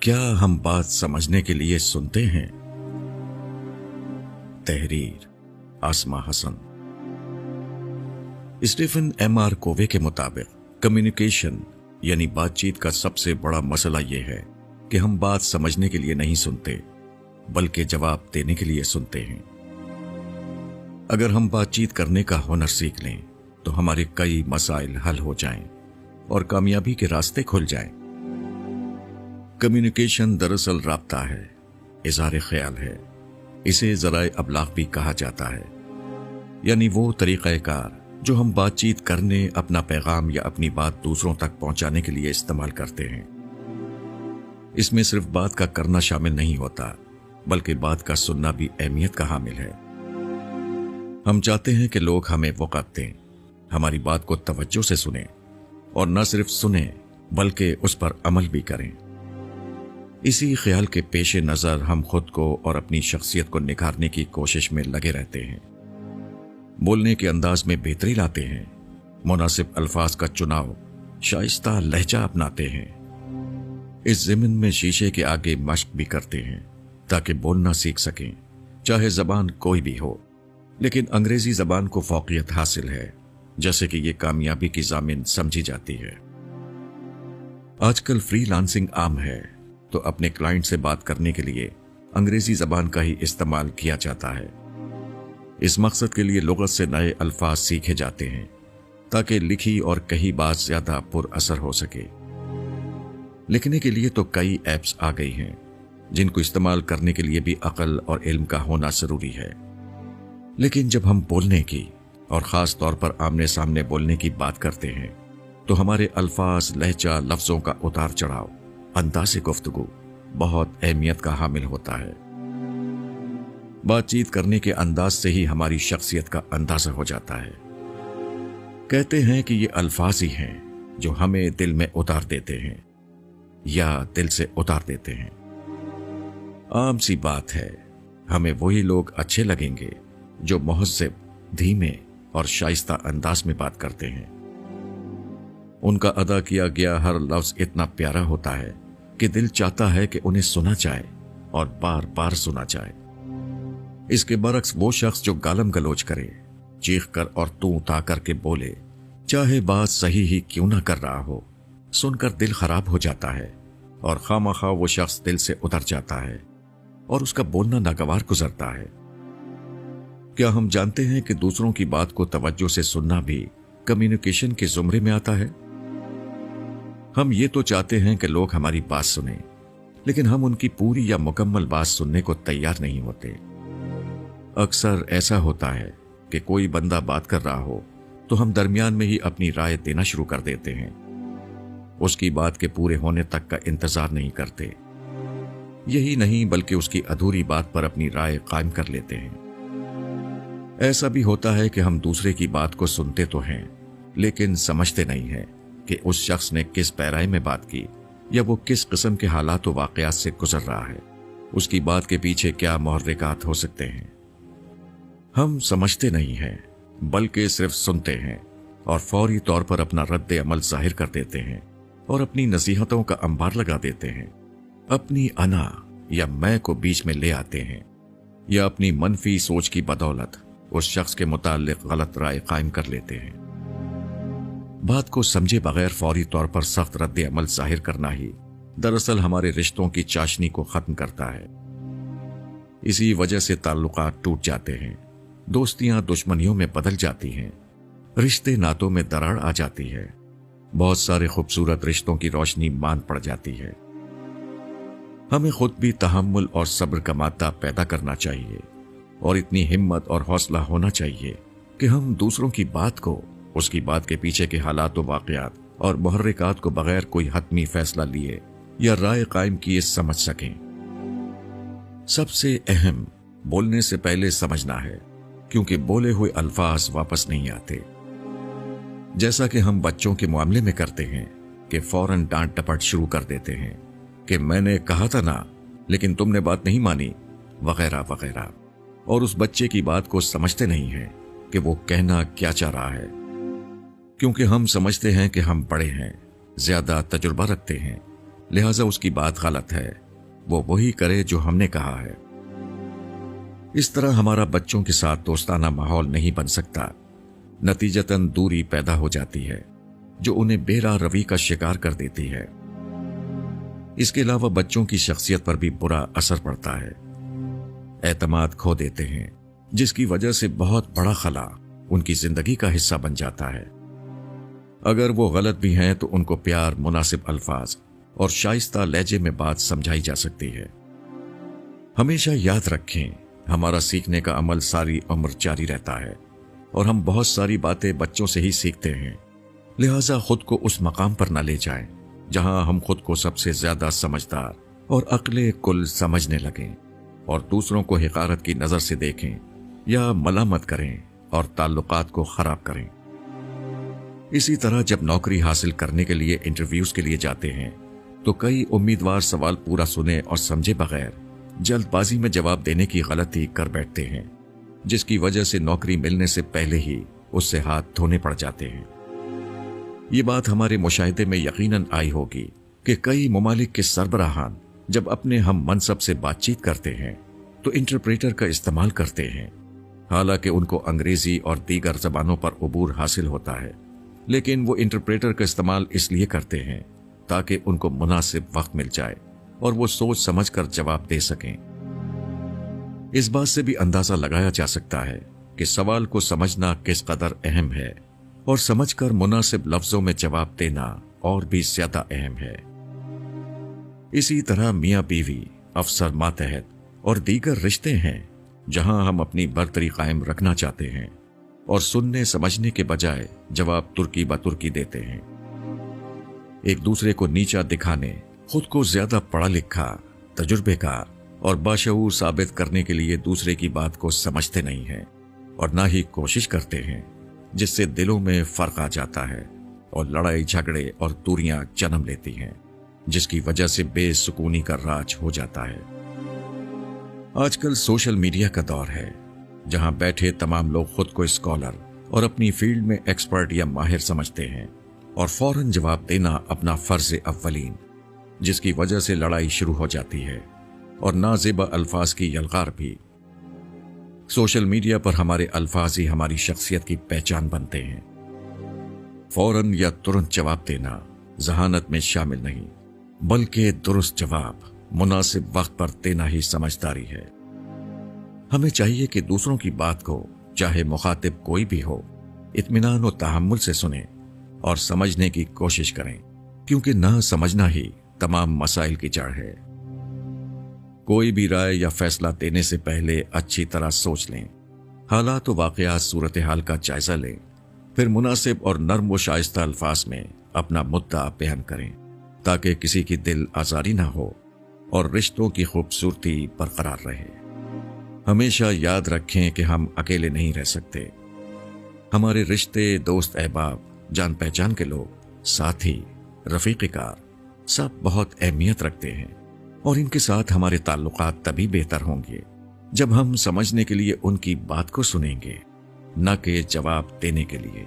क्या हम बात समझने के लिए सुनते हैं? तहरीर Asma Hasan. Stephen M R. Covey के मुताबिक कम्युनिकेशन यानी बातचीत का सबसे बड़ा मसला यह है कि हम बात समझने के लिए नहीं सुनते बल्कि जवाब देने के लिए सुनते हैं। अगर हम बातचीत करने का हुनर सीख लें तो हमारे कई मसाइल हल हो जाएं और कामयाबी के रास्ते खुल जाएं। कम्युनिकेशन दरअसल राब्ता है, इज़हार ख्याल है। इसे ज़राए अबलाग भी कहा जाता है, यानी वो तरीक़ाकार जो हम बातचीत करने, अपना पैगाम या अपनी बात दूसरों तक पहुंचाने के लिए इस्तेमाल करते हैं। इसमें सिर्फ बात का करना शामिल नहीं होता बल्कि बात का सुनना भी अहमियत का हामिल है। हम चाहते हैं कि लोग हमें वक़्त दें, हमारी बात को तवज्जो से सुनें और न सिर्फ सुनें बल्कि उस पर अमल भी करें। इसी ख्याल के पेश नज़र हम खुद को और अपनी शख्सियत को निखारने की कोशिश में लगे रहते हैं। बोलने के अंदाज में बेहतरी लाते हैं, मुनासिब अल्फाज का चुनाव, शाइस्ता लहजा अपनाते हैं। इस ज़मीन में शीशे के आगे मश्क भी करते हैं ताकि बोलना सीख सकें, चाहे ज़बान कोई भी हो। लेकिन अंग्रेजी ज़बान को फौकियत हासिल है, जैसे कि ये कामयाबी की ज़ामिन समझी जाती है। आजकल फ्रीलांसिंग आम है, तो अपने क्लाइंट से बात करने के लिए अंग्रेजी ज़बान का ही इस्तेमाल किया जाता है। इस मकसद के लिए लुग़त से नए अल्फाज सीखे जाते हैं ताकि लिखी और कही बात ज़्यादा पुरअसर हो सके। लिखने के लिए तो कई ऐप्स आ गई हैं जिनको इस्तेमाल करने के लिए भी अक्ल और इल्म का होना ज़रूरी है। लेकिन जब हम बोलने की और ख़ास तौर पर आमने सामने बोलने की बात करते हैं तो हमारे अल्फाज, लहजा, लफ्ज़ों का उतार चढ़ाव, अंदाज़े गुफ्तगू बहुत अहमियत का हामिल होता है। बातचीत करने के अंदाज से ही हमारी शख्सियत का अंदाजा हो जाता है। कहते हैं कि ये अल्फाज ही हैं जो हमें दिल में उतार देते हैं या दिल से उतार देते हैं। आम सी बात है, हमें वही लोग अच्छे लगेंगे जो मुहज़्ज़ब, धीमे और शाइस्ता अंदाज में बात करते हैं। उनका अदा किया गया हर लफ्ज़ इतना प्यारा होता है कि दिल चाहता है कि उन्हें सुना जाए और बार बार सुना जाए। इसके बरक्स वो शख्स जो गालम गलोच करे, चीख कर और तू ता करके बोले, चाहे बात सही ही क्यों ना कर रहा हो, सुनकर दिल खराब हो जाता है और खामखा वो शख्स दिल से उतर जाता है और उसका बोलना नागवार गुजरता है। क्या हम जानते हैं कि दूसरों की बात को तवज्जो से सुनना भी कम्युनिकेशन के जुमरे में आता है? हम ये तो चाहते हैं कि लोग हमारी बात सुनें, लेकिन हम उनकी पूरी या मुकम्मल बात सुनने को तैयार नहीं होते। अक्सर ऐसा होता है कि कोई बंदा बात कर रहा हो तो हम दरमियान में ही अपनी राय देना शुरू कर देते हैं। उसकी बात के पूरे होने तक का इंतजार नहीं करते। यही नहीं बल्कि उसकी अधूरी बात पर अपनी राय कायम कर लेते हैं। ऐसा भी होता है कि हम दूसरे की बात को सुनते तो हैं लेकिन समझते नहीं हैं कि उस शख्स ने किस पैराए में बात की या वो किस किस्म के हालात व वाक़यात से गुजर रहा है। उसकी बात के पीछे क्या मुहर्रिकात हो सकते हैं। हम समझते नहीं हैं बल्कि सिर्फ सुनते हैं और फौरी तौर पर अपना रद्द अमल जाहिर कर देते हैं और अपनी नसीहतों का अंबार लगा देते हैं। अपनी अना या मैं को बीच में ले आते हैं या अपनी मनफी सोच की बदौलत उस शख्स के मुताल्लिक गलत राय कायम कर लेते हैं। बात को समझे बगैर फौरी तौर पर सख्त रद्द अमल जाहिर करना ही दरअसल हमारे रिश्तों की चाशनी को खत्म करता है। इसी वजह से ताल्लुकात टूट जाते हैं, दोस्तियां दुश्मनियों में बदल जाती हैं, रिश्ते नातों में दरार आ जाती है, बहुत सारे खूबसूरत रिश्तों की रोशनी मांद पड़ जाती है। हमें खुद भी तहम्मुल और सब्र का मादा पैदा करना चाहिए और इतनी हिम्मत और हौसला होना चाहिए कि हम दूसरों की बात को, उसकी बात के पीछे के हालात व वाक़यात और मुहर्रिकात को बगैर कोई हतमी फैसला लिए या राय कायम किए समझ सकें। सबसे अहम बोलने से पहले समझना है, क्योंकि बोले हुए अल्फाज वापस नहीं आते। जैसा कि हम बच्चों के मामले में करते हैं कि फौरन डांट टपट शुरू कर देते हैं कि मैंने कहा था ना, लेकिन तुमने बात नहीं मानी, वगैरह वगैरह, और उस बच्चे की बात को समझते नहीं हैं कि वो कहना क्या चाह रहा है। क्योंकि हम समझते हैं कि हम बड़े हैं, ज्यादा तजुर्बा रखते हैं, लिहाजा उसकी बात गलत है, वो वही करे जो हमने कहा है। इस तरह हमारा बच्चों के साथ दोस्ताना माहौल नहीं बन सकता। नतीजतन दूरी पैदा हो जाती है जो उन्हें बेराह रवि का शिकार कर देती है। इसके अलावा बच्चों की शख्सियत पर भी बुरा असर पड़ता है। एतमाद खो देते हैं, जिसकी वजह से बहुत बड़ा खला उनकी जिंदगी का हिस्सा बन जाता है। अगर वो गलत भी हैं तो उनको प्यार, मुनासिब अल्फाज और शाइस्ता लहजे में बात समझाई जा सकती है। हमेशा याद रखें, हमारा सीखने का अमल सारी उम्र जारी रहता है और हम बहुत सारी बातें बच्चों से ही सीखते हैं। लिहाजा खुद को उस मकाम पर न ले जाएं जहां हम खुद को सबसे ज्यादा समझदार और अक्ले कुल समझने लगें और दूसरों को हिकारत की नजर से देखें या मलामत करें और ताल्लुकात को खराब करें। इसी तरह जब नौकरी हासिल करने के लिए इंटरव्यूज के लिए जाते हैं तो कई उम्मीदवार सवाल पूरा सुने और समझे बगैर जल्दबाजी में जवाब देने की गलती कर बैठते हैं, जिसकी वजह से नौकरी मिलने से पहले ही उससे हाथ धोने पड़ जाते हैं। ये बात हमारे मुशाहिदे में यकीनन आई होगी कि कई ममालिक के सरबराहान जब अपने हम मनसब से बातचीत करते हैं तो इंटरप्रेटर का इस्तेमाल करते हैं। हालांकि उनको अंग्रेजी और दीगर जबानों पर उबूर हासिल होता है, लेकिन वो इंटरप्रेटर का इस्तेमाल इसलिए करते हैं ताकि उनको मुनासिब वक्त मिल जाए और वो सोच समझ कर जवाब दे सकें। इस बात से भी अंदाजा लगाया जा सकता है कि सवाल को समझना किस कदर अहम है और समझकर मुनासिब लफ्जों में जवाब देना और भी ज्यादा अहम है। इसी तरह मियां बीवी, अफसर मातहत और दीगर रिश्ते हैं जहां हम अपनी बरतरी कायम रखना चाहते हैं और सुनने समझने के बजाय जवाब तुर्की बतुर्की देते हैं। एक दूसरे को नीचा दिखाने, खुद को ज्यादा पढ़ा लिखा, तजुर्बेकार और बाशऊर साबित करने के लिए दूसरे की बात को समझते नहीं हैं और ना ही कोशिश करते हैं, जिससे दिलों में फर्क आ जाता है और लड़ाई झगड़े और दूरियां जन्म लेती हैं, जिसकी वजह से बेसुकूनी का राज हो जाता है। आजकल सोशल मीडिया का दौर है जहां बैठे तमाम लोग खुद को स्कॉलर और अपनी फील्ड में एक्सपर्ट या माहिर समझते हैं और फौरन जवाब देना अपना फर्ज अव्वलीन, जिसकी वजह से लड़ाई शुरू हो जाती है और नाज़ेबा अल्फाज की यलगार भी। सोशल मीडिया पर हमारे अल्फाज ही हमारी शख्सियत की पहचान बनते हैं। फौरन या तुरंत जवाब देना जहानत में शामिल नहीं, बल्कि दुरुस्त जवाब मुनासिब वक्त पर देना ही समझदारी है। हमें चाहिए कि दूसरों की बात को, चाहे मुखातिब कोई भी हो, इत्मीनान और तहम्मुल से सुने और समझने की कोशिश करें, क्योंकि ना समझना ही तमाम मसाइल की जड़ है। कोई भी राय या फैसला देने से पहले अच्छी तरह सोच लें, हालात व वाक़यात सूरत हाल का जायजा लें, फिर मुनासिब और नर्म व शाइस्ता अल्फाज में अपना मुद्दा बयान करें ताकि किसी की दिल आज़ारी ना हो और रिश्तों की खूबसूरती बरकरार रहे। हमेशा याद रखें कि हम अकेले नहीं रह सकते। हमारे रिश्ते, दोस्त अहबाब, जान पहचान के लोग, साथी, रफीक़कार सब बहुत अहमियत रखते हैं और इनके साथ हमारे ताल्लुकात तभी बेहतर होंगे जब हम समझने के लिए उनकी बात को सुनेंगे, न कि जवाब देने के लिए।